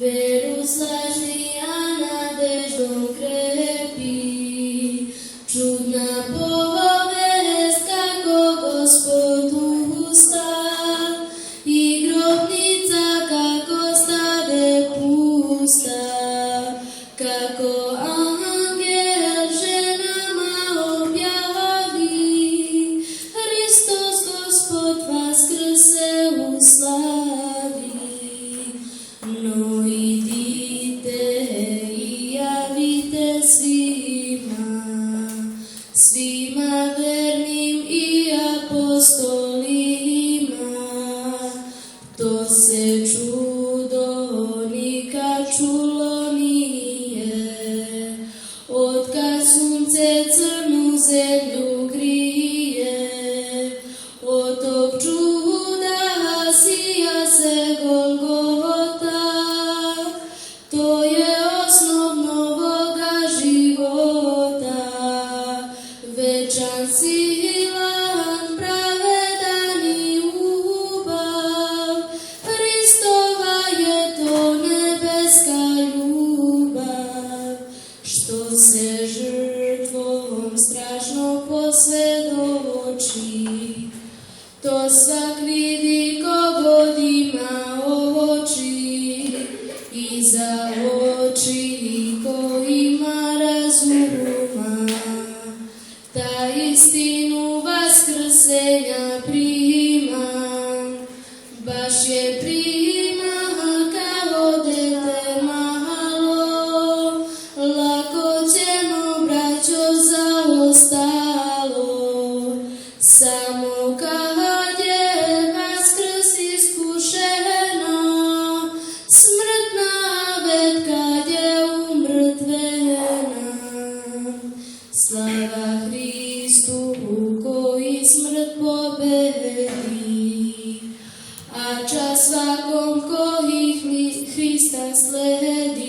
Veru slažni, a nadeždom krepí. Čudná povest, kako Gospod ustav, i grobnica, kako stade pusta, kako angel ženama objavi, Hristos Gospod vaskrse uslavi. No idite i javite svima vernim i apostolima, to se čudo nikad čulo nije, otkad sunce crnu zemlju grije, od tog čuda sija se Golgota, to je osnov novoga života. Večan, silan, pravedan i ljubav, Hristova je to nebeska ljubav, što se žrtvom strašno posvjedoči. To svak vidi ko god ima oči, i za oči ko ima razuma, ta istinu vaskrsenja prima, baš je prima kao dete malo, lako ćemo braćo zaostalo, samo kad je vaskrs iskušeno, smrtna već kad je umrtvena. Slava Hristu koji smrt pobedi, a čast svakom koji Hrista sledi.